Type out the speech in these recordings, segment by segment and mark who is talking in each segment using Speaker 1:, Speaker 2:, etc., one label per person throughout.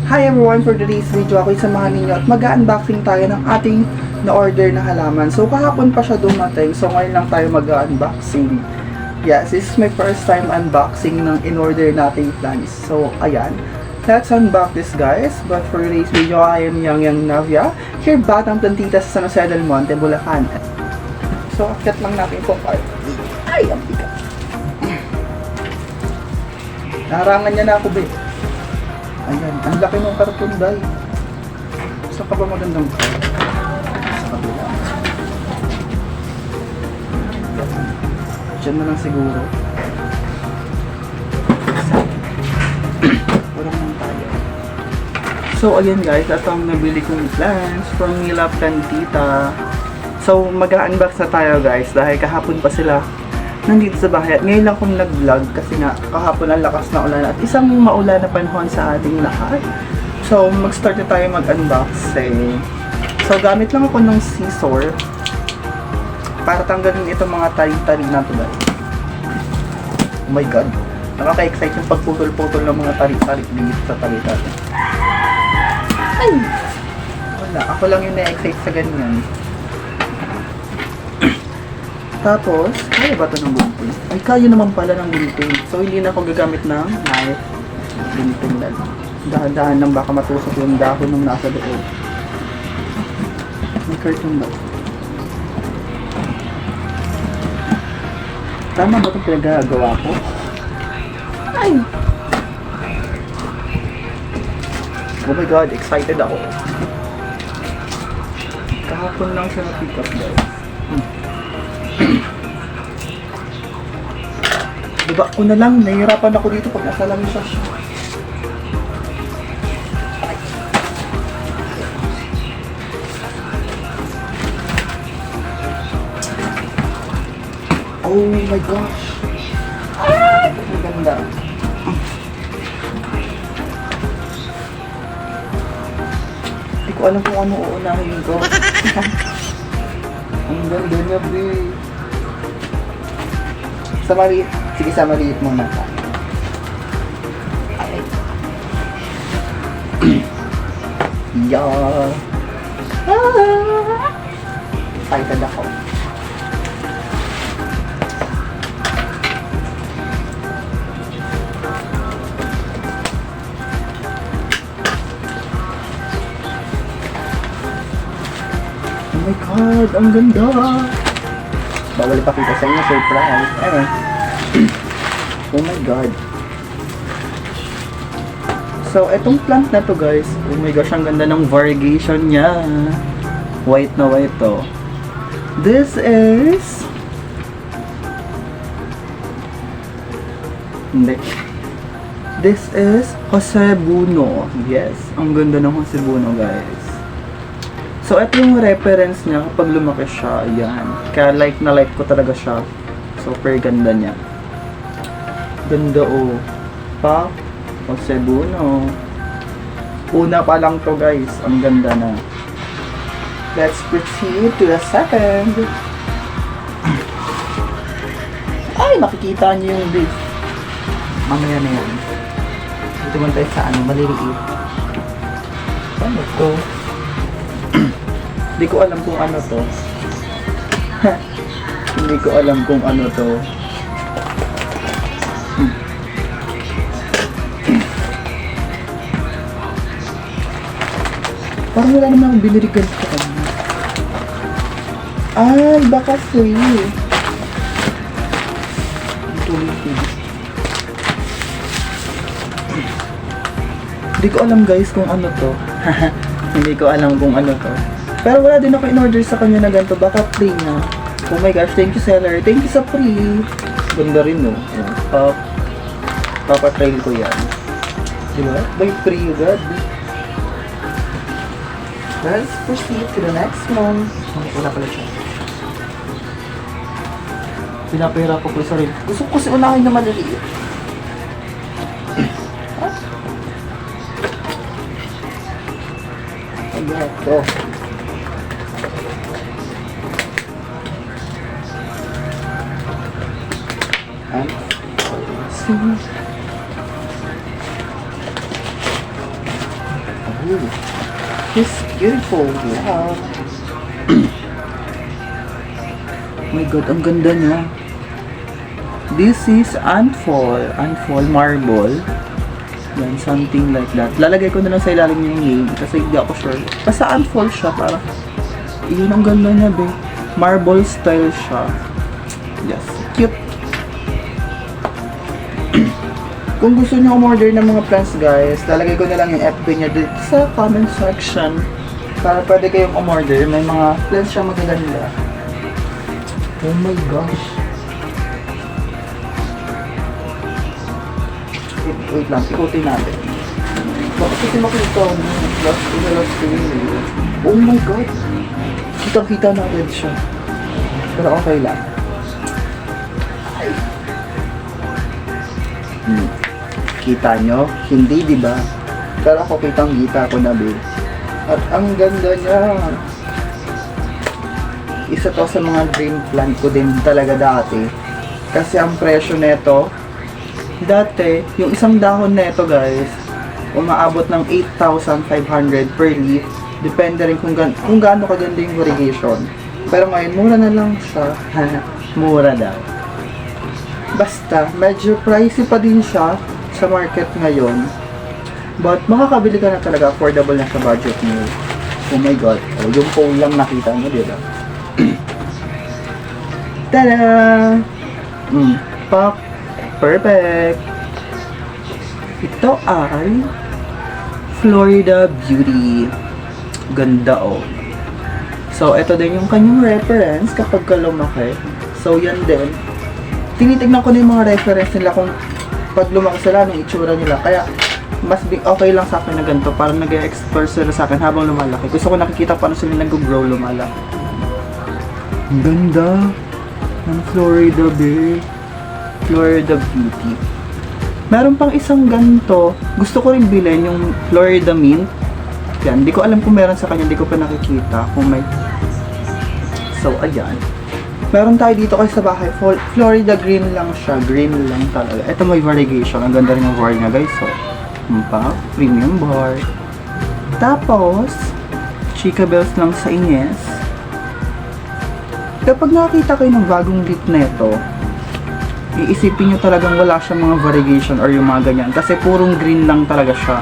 Speaker 1: Hi everyone! For today's video, ako'y samahan ninyo at mag-unboxing tayo ng ating na-order na halaman. So kahapon pa siya dumating, so ngayon lang tayo mag-unboxing. Yes, this is my first time unboxing ng in-order nating plants. So ayan, let's unbox this guys. But for today's video, I am Yang Navia, here Batang Plantitas sa San Jose del Monte, Bulacan. So akit lang natin po part. Ay, ang bigat. Naharangan niya na ako, babe. Ayan, ang laki ng karton, day. Saan ka ba magandang car? Sa kabila. Diyan na lang siguro. Walang lang tayo. So, ayan guys, ito ang nabili kong plants from Mila Plantita. So, mag-unbox na tayo guys, dahil kahapon pa sila nandito sa bahay. At ngayon lang akong nag-vlog kasi nga kahapon ang lakas na ulan at isang maulan na panahon sa ating lahat. So, mag-start na tayo mag-unboxing. So, gamit lang ako ng scissor para tanggalin itong mga tali-tali na ito. Oh my god. Nakaka-excite yung pagputol-putol ng mga tali-tali dito sa tali-tali. Ay! Wala. Ako lang yung na-excite sa ganyan. Tapos, kaya ba ito ng gunting? Ay, kaya naman pala ng gunting. So, hindi na ako gagamit ng knife. Gunting lang. Dahan-dahan lang baka matusok yung dahon ng nasa loob. May curtain ba? Tama ba itong pinagagawa ko? Ay! Oh my god, excited ako. Kahapon lang siya na-pick up guys. Diba ko na lang, nahihirapan ako dito pag nasa langis siya. Oh my gosh! Ah! Ang ganda. Hindi ko alam kung ano uunahin ko. Ang ganda niya, babe. Sa maliit. Sige, sa maliit muna. Ay. Yeah. Ah. Excited ako. Oh my god, ang ganda. Bawal ipakita sa inyo, surprise. Ayun. Oh my god. So, etong plant na to guys, oh my gosh, ang ganda ng variegation niya. White na white to. This is... Hindi. This is Jose Buno. Yes, ang ganda ng Jose Buno guys. So, ito yung reference niya kapag lumaki siya. Ayan. Kaya like na like ko talaga siya. Super ganda niya. Ganda oh. Pa. Jose Buno. Una pa lang to guys. Ang ganda na. Let's proceed to the second. Ay, makikita niyo yung base. Mamaya na yan. Dito man tayo sa ano, maliliit. Ano to? Hindi ko alam kung ano to. Hindi ko alam kung ano to. Parang wala naman akong binirigan sa kanya. Ay, baka free. Hindi ko alam guys kung ano to. Hindi ko alam kung ano to. Pero wala din ako in-order sa kanya na ganito. Baka free na. Oh my gosh, thank you seller. Thank you sa free. Ganda rin no. Papatrail ko yan. Diba? By free agad. Let's proceed to the next one. Wala pala siya. Pinapahirap ko po. Sorry. Gusto ko kasi unahin na maliliit. Ayan. Ito. Ooh, he's beautiful. Wow. Oh my god, ang ganda niya. This is Unfall Marble. Yan, something like that. Lalagay ko na lang sa ilalim yung name kasi hindi ako sure. Basta Unfall siya, para yun ang ganda niya, be. Marble style siya. Yes, cute. Kung gusto niyo umorder ng mga plants, guys, lalagay ko na lang yung FB niya dito sa comment section para pwede kayong umorder. May mga plants siya magaganda. Oh my gosh. Wait lang, ikutin natin. Bakit kasi makita ko last video. Oh my god. Kitang-kita natin siya. Pero okay lang. Kita nyo? Hindi, diba? Pero ako kitang-kita ko na, babe. At ang ganda niya. Isa to sa mga dream plant ko din talaga dati. Kasi ang presyo neto, dati, yung isang dahon neto, guys, umaabot ng 8,500 per leaf. Depende rin kung gaano kaganda yung variegation. Pero ngayon, mura na lang siya. Mura daw. Basta, medyo pricey pa din siya sa market ngayon. But, makakabili ka na talaga. Affordable na sa budget mo. Oh my god. Oh, yung phone lang nakita mo, diba? Tada! Pop. Perfect. Ito ay Florida Beauty. Ganda, oh. So, ito din yung kanyang reference kapag ka lumaki. So, yan din. Tinitignan ko na yung mga reference nila kung pag lumaki sila, anong itsura nila. Kaya, mas okay lang sa akin na ganito. Parang nag-explore sila sa akin habang lumalaki. Gusto ko nakikita paano sila nag-grow lumalaki. Ang ganda ng Florida Bay. Florida Beauty. Meron pang isang ganito. Gusto ko rin bilhin yung Florida Mint. Yan. Hindi ko alam kung meron sa kanya. Hindi ko pa nakikita kung may. So, ayan. Meron tayo dito kasi sa bahay. Florida green lang siya. Green lang talaga. Ito may variegation. Ang ganda rin yung bar niya, guys. So, premium bar. Tapos, Chica Bells lang sa Ines. Kapag nakita kayo ng bagong leaf na ito, iisipin nyo talagang wala siyang mga variegation or yung mga ganyan. Kasi purong green lang talaga siya.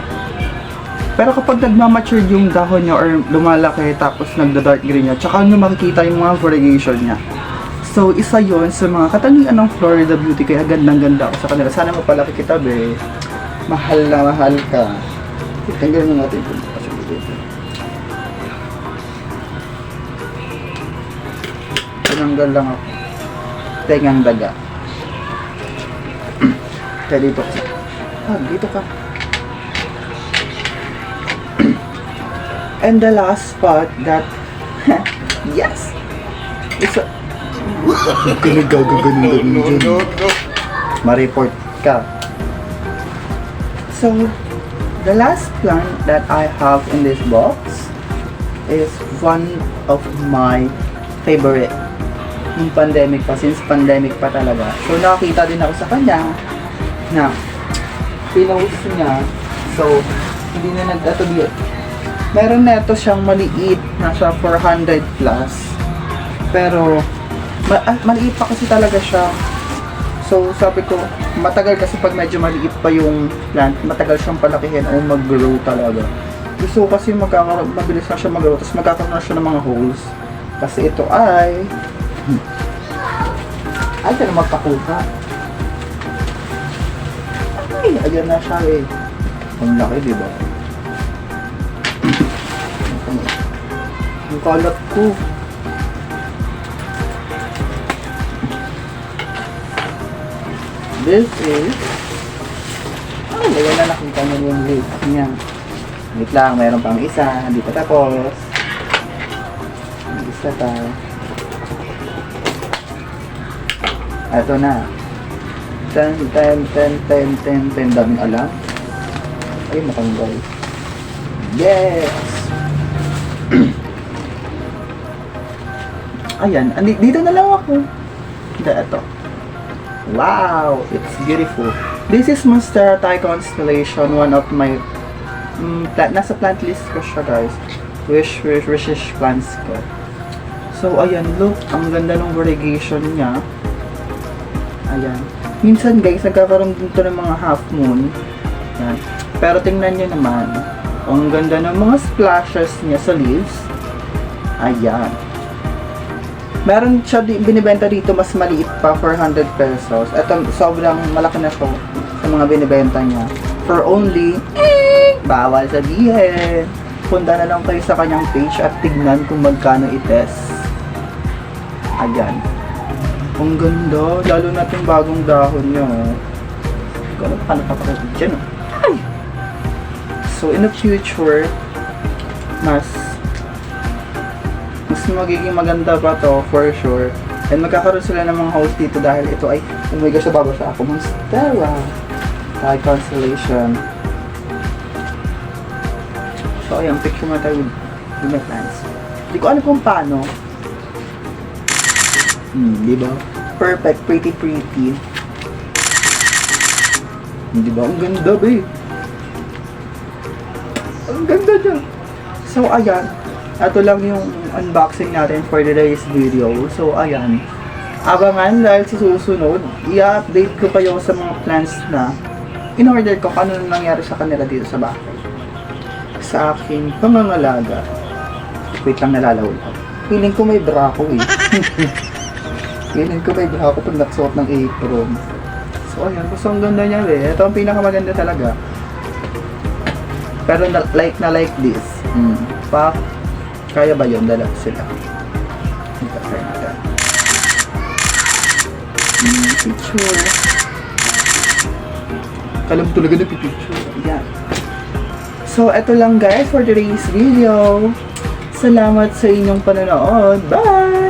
Speaker 1: Pero kapag nagmamature yung dahon niya or lumalaki tapos nagda-dark green niya, tsaka nyo makikita yung mga variegation niya. So, isa yon sa mga katangian ng Florida Beauty, kaya gandang-ganda ako sa kanila. Sana mapalaki kita, be. Mahal na mahal ka. Tanggalin na natin ito. Tinanggal lang ako. Tengang daga. Kaya dito ka. Dito ka. And the last spot that yes! It's a no. Ma-report ka. So, the last plant that I have in this box is one of my favorite. Yung pandemic pa, since pandemic pa talaga. So, nakakita din ako sa kanya na pinost niya. So, hindi na nag-atubiyot. Meron na ito siyang maliit na siya 400 plus. Pero, maliit pa kasi talaga siya. So, sabi ko, matagal kasi pag medyo maliit pa yung plant, matagal siyang palakihin o mag-grow talaga. Gusto ko kasi mabilis na siya mag-grow, tapos magkakaroon na siya ng mga holes. Kasi ito ay ka na magpakuha. Ay, ayan na siya eh. Ang laki, diba? Ang kalat ko. This is ayan na, nakita nyo yung leaf niya. Wait lang, mayroon pang isa. Hindi pa tapos. Isa pa. Ito na. 10. Daming alam. Ay, matanggal. Yes! Ayan. Dito na lang ako. Ito. Wow! It's beautiful. This is Monstera Thai Constellation. One of my nasa plant list ko siya guys. Wishes plants ko. So, ayan, look. Ang ganda ng variegation niya. Ayan. Minsan guys, nagkakaroon dito ng mga half moon. Ayan. Pero tingnan nyo naman. Ang ganda ng mga splashes niya sa leaves. Ayan. Meron siya binibenta dito mas maliit pa, 400 pesos. Ito, sobrang malaki na siya sa mga binibenta niya. For only, bawal sabihin. Punta na lang kayo sa kanyang page at tignan kung magkano ites. Ayan. Ang ganda. Lalo na itong bagong dahon niya. Hindi ko alam paano papakita dyan. Ay! So, in the future, mas magiging maganda pa to for sure. And magkakaroon sila ng mga host dito dahil ito ay, oh my gosh, nababa siya ako. Monstera. Thai Constellation. So, ayan, picture mo tayo with my plants. Hindi ko alam kung paano. Diba? Perfect, pretty. Diba? Ang ganda, babe. Ang ganda niya. So, ayan. Ito lang yung unboxing natin for today's video. So, ayan. Abangan dahil sa susunod, i-update ko kayo sa mga plants na in-order ko kung ano nangyari sa kanila dito sa bahay. Sa aking pangangalaga. Wait lang, nalalawag. Feeling ko may bra ko eh. Feeling ko may bra ko pag naksuot ng apron. So ayan, gusto ang ganda niya eh. Ito ang pinakamaganda talaga. Pero like this. Pa, kaya ba yun? Dala sila. Ito, try natin. Picture. Kalam talaga na picture. Ayan. So, eto lang guys for today's video. Salamat sa inyong panonood. Bye!